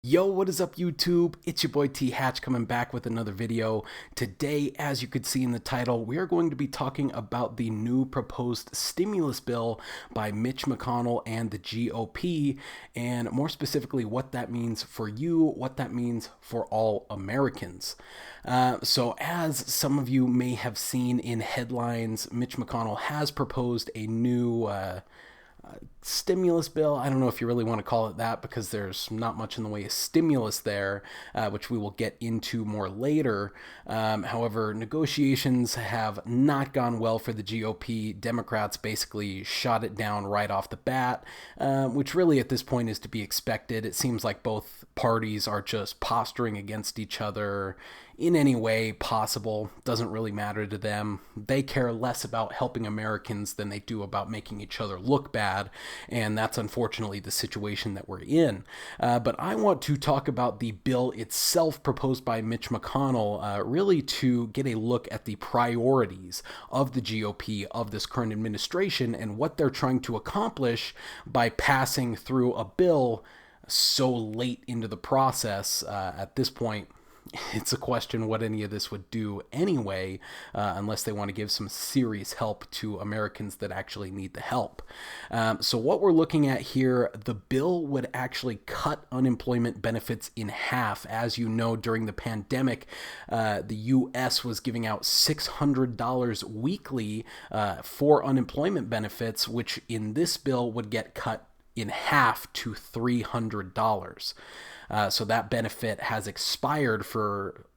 Yo, what is up YouTube? It's your boy T Hatch coming back with another video. Today, as you could see in the title, we are going to be talking about the new proposed stimulus bill by Mitch McConnell and the GOP, and more specifically what that means for you, what that means for all Americans. So as some of you may have seen in headlines, Mitch McConnell has proposed a new stimulus bill. I don't know if you really want to call it that because there's not much in the way of stimulus there, which we will get into more later. However, negotiations have not gone well for the GOP. Democrats basically shot it down right off the bat, which really at this point is to be expected. It seems like both parties are just posturing against each other in any way possible. Doesn't really matter to them. They care less about helping Americans than they do about making each other look bad, and that's unfortunately the situation that we're in. But I want to talk about the bill itself proposed by Mitch McConnell, really to get a look at the priorities of the GOP, of this current administration, and what they're trying to accomplish by passing through a bill so late into the process. At this point, it's a question what any of this would do anyway, unless they want to give some serious help to Americans that actually need the help. So what we're looking at here, the bill would actually cut unemployment benefits in half. As you know, during the pandemic, the U.S. was giving out $600 weekly for unemployment benefits, which in this bill would get cut in half to $300. So that benefit has expired for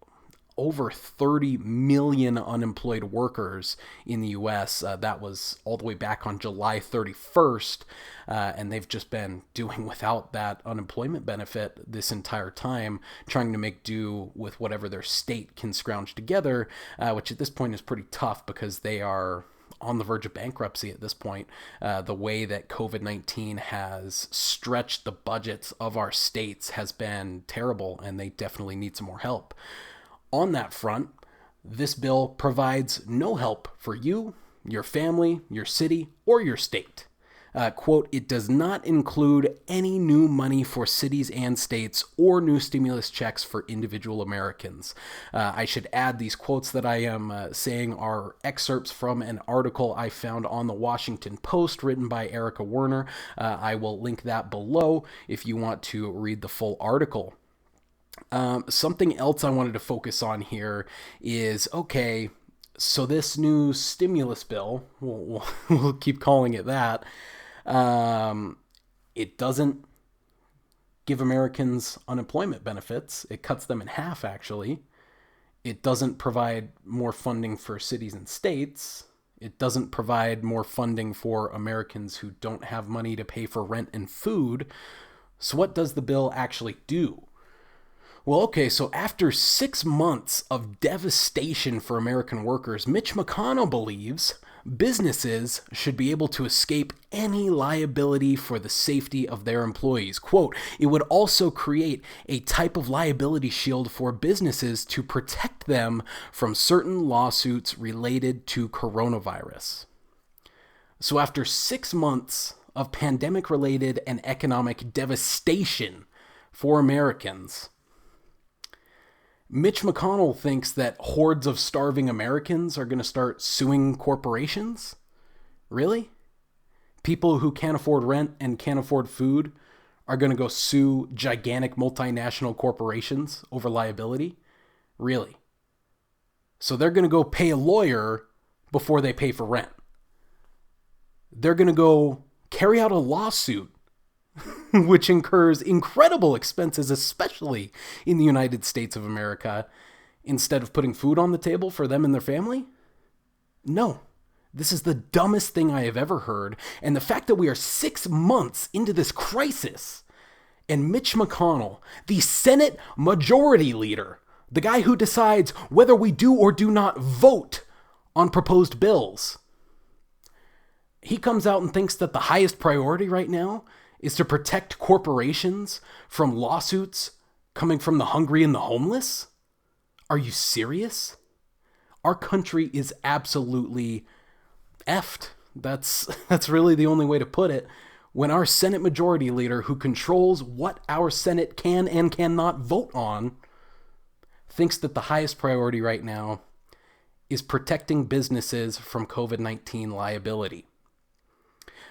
over 30 million unemployed workers in the U.S. That was all the way back on July 31st, and they've just been doing without that unemployment benefit this entire time, trying to make do with whatever their state can scrounge together, which at this point is pretty tough because they are on the verge of bankruptcy at this point. The way that COVID-19 has stretched the budgets of our states has been terrible, and they definitely need some more help. On that front, this bill provides no help for you, your family, your city, or your state. Quote, it does not include any new money for cities and states or new stimulus checks for individual Americans. I should add these quotes that I am saying are excerpts from an article I found on the Washington Post written by Erica Werner. I will link that below if you want to read the full article. Something else I wanted to focus on here is, okay, so this new stimulus bill, we'll keep calling it that, it doesn't give Americans unemployment benefits. It cuts them in half, actually. It doesn't provide more funding for cities and states. It doesn't provide more funding for Americans who don't have money to pay for rent and food. So what does the bill actually do? Well, okay, so after 6 months of devastation for American workers, Mitch McConnell believes businesses should be able to escape any liability for the safety of their employees. Quote, it would also create a type of liability shield for businesses to protect them from certain lawsuits related to coronavirus. So after 6 months of pandemic-related and economic devastation for Americans, Mitch McConnell thinks that hordes of starving Americans are going to start suing corporations? Really? People who can't afford rent and can't afford food are going to go sue gigantic multinational corporations over liability? Really? So they're going to go pay a lawyer before they pay for rent. They're going to go carry out a lawsuit which incurs incredible expenses, especially in the United States of America, instead of putting food on the table for them and their family? No. This is the dumbest thing I have ever heard. And the fact that we are 6 months into this crisis, and Mitch McConnell, the Senate Majority Leader, the guy who decides whether we do or do not vote on proposed bills, he comes out and thinks that the highest priority right now is to protect corporations from lawsuits coming from the hungry and the homeless? Are you serious? Our country is absolutely effed. That's really the only way to put it. when our Senate Majority Leader, who controls what our Senate can and cannot vote on, thinks that the highest priority right now is protecting businesses from COVID-19 liability.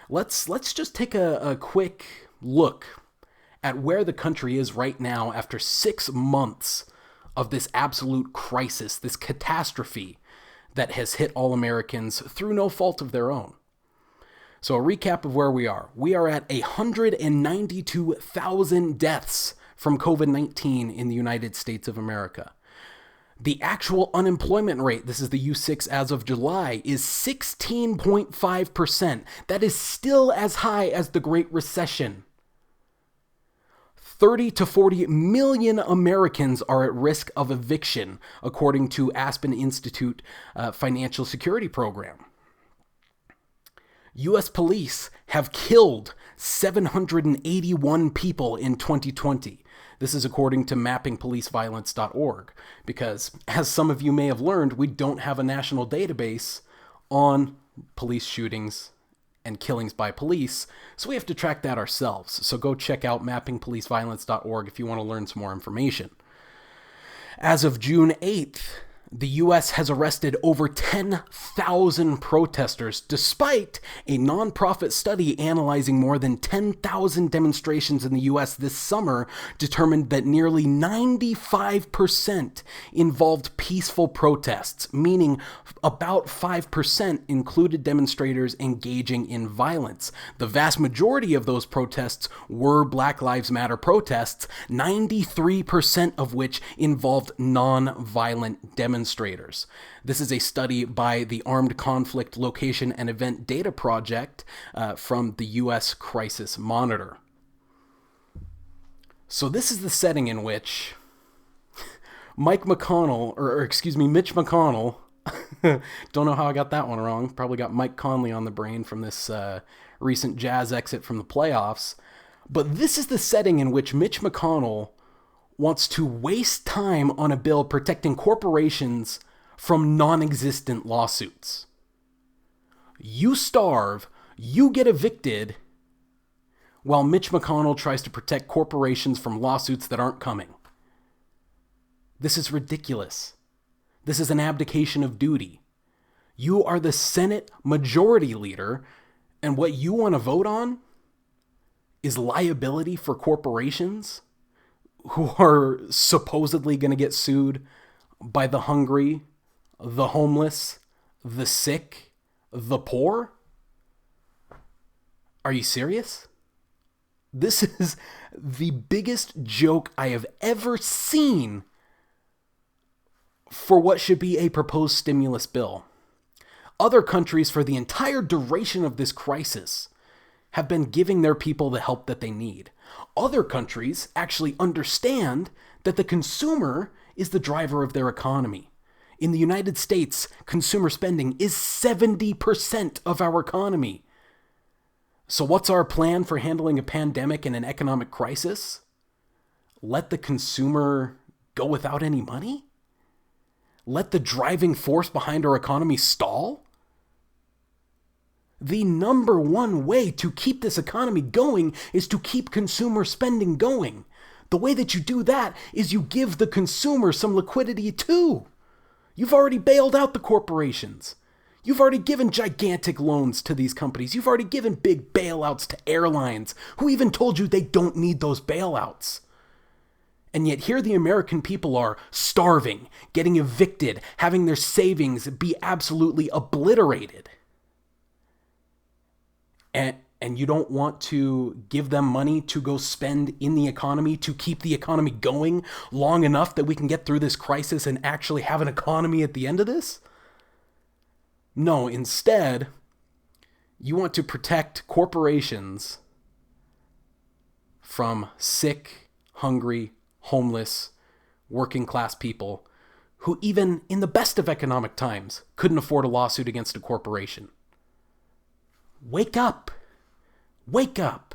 Let's just take a quick look at where the country is right now after 6 months of this absolute crisis, this catastrophe that has hit all Americans through no fault of their own. So a recap of where we are. We are at 192,000 deaths from COVID-19 in the United States of America. The actual unemployment rate, this is the U6 as of July, is 16.5%. That is still as high as the Great Recession. 30 to 40 million Americans are at risk of eviction, according to Aspen Institute Financial Security Program. U.S. police have killed 781 people in 2020. This is according to mappingpoliceviolence.org, because as some of you may have learned, we don't have a national database on police shootings and killings by police, so we have to track that ourselves. So go check out mappingpoliceviolence.org if you want to learn some more information. As of June 8th, the U.S. has arrested over 10,000 protesters, despite a nonprofit study analyzing more than 10,000 demonstrations in the U.S. this summer determined that nearly 95% involved peaceful protests, meaning about 5% included demonstrators engaging in violence. The vast majority of those protests were Black Lives Matter protests, 93% of which involved non-violent demonstrators. This is a study by the Armed Conflict Location and Event Data Project from the U.S. Crisis Monitor. So this is the setting in which Mitch McConnell, don't know how I got that one wrong, probably got Mike Conley on the brain from this recent Jazz exit from the playoffs, but this is the setting in which Mitch McConnell wants to waste time on a bill protecting corporations from non-existent lawsuits. You starve, you get evicted, while Mitch McConnell tries to protect corporations from lawsuits that aren't coming. This is ridiculous. This is an abdication of duty. You are the Senate Majority Leader, and what you want to vote on is liability for corporations who are supposedly going to get sued by the hungry, the homeless, the sick, the poor? Are you serious? This is the biggest joke I have ever seen for what should be a proposed stimulus bill. Other countries, for the entire duration of this crisis, have been giving their people the help that they need. Other countries actually understand that the consumer is the driver of their economy. In the United States, consumer spending is 70% of our economy. So what's our plan for handling a pandemic and an economic crisis? Let the consumer go without any money? Let the driving force behind our economy stall? The number one way to keep this economy going is to keep consumer spending going. The way that you do that is you give the consumer some liquidity too. You've already bailed out the corporations. You've already given gigantic loans to these companies. You've already given big bailouts to airlines, who even told you they don't need those bailouts. And yet here the American people are starving, getting evicted, having their savings be absolutely obliterated. And you don't want to give them money to go spend in the economy to keep the economy going long enough that we can get through this crisis and actually have an economy at the end of this? No, instead, you want to protect corporations from sick, hungry, homeless, working class people who even in the best of economic times couldn't afford a lawsuit against a corporation. Wake up. Wake up.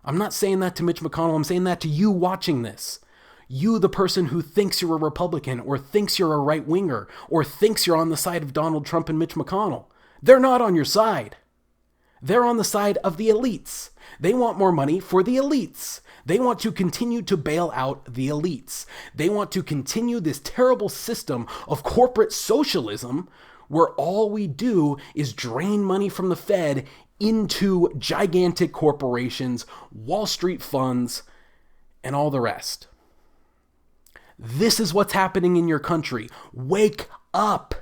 I'm not saying that to Mitch McConnell. I'm saying that to you watching this. You, the person who thinks you're a Republican or thinks you're a right-winger or thinks you're on the side of Donald Trump and Mitch McConnell. They're not on your side. They're on the side of the elites. They want more money for the elites. They want to continue to bail out the elites. They want to continue this terrible system of corporate socialism where all we do is drain money from the Fed into gigantic corporations, Wall Street funds, and all the rest. This is what's happening in your country. Wake up.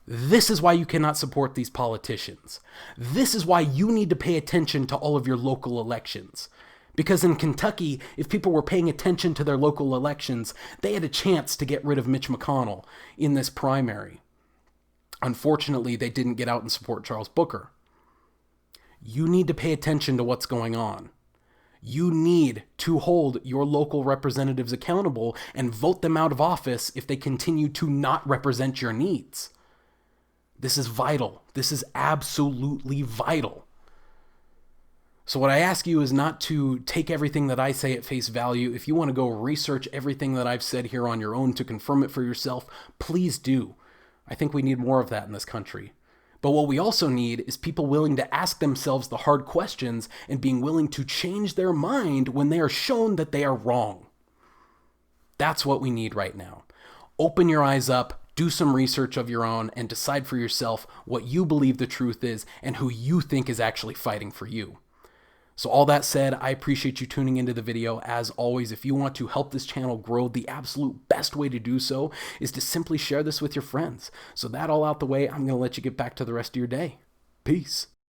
This is why you cannot support these politicians. This is why you need to pay attention to all of your local elections. Because in Kentucky, if people were paying attention to their local elections, they had a chance to get rid of Mitch McConnell in this primary. Unfortunately, they didn't get out and support Charles Booker. You need to pay attention to what's going on. You need to hold your local representatives accountable and vote them out of office if they continue to not represent your needs. This is vital. This is absolutely vital. So what I ask you is not to take everything that I say at face value. If you want to go research everything that I've said here on your own to confirm it for yourself, please do. I think we need more of that in this country. But what we also need is people willing to ask themselves the hard questions and being willing to change their mind when they are shown that they are wrong. That's what we need right now. Open your eyes up. Do some research of your own and decide for yourself what you believe the truth is and who you think is actually fighting for you. So all that said, I appreciate you tuning into the video. As always, if you want to help this channel grow, the absolute best way to do so is to simply share this with your friends. So that all out the way, I'm going to let you get back to the rest of your day. Peace.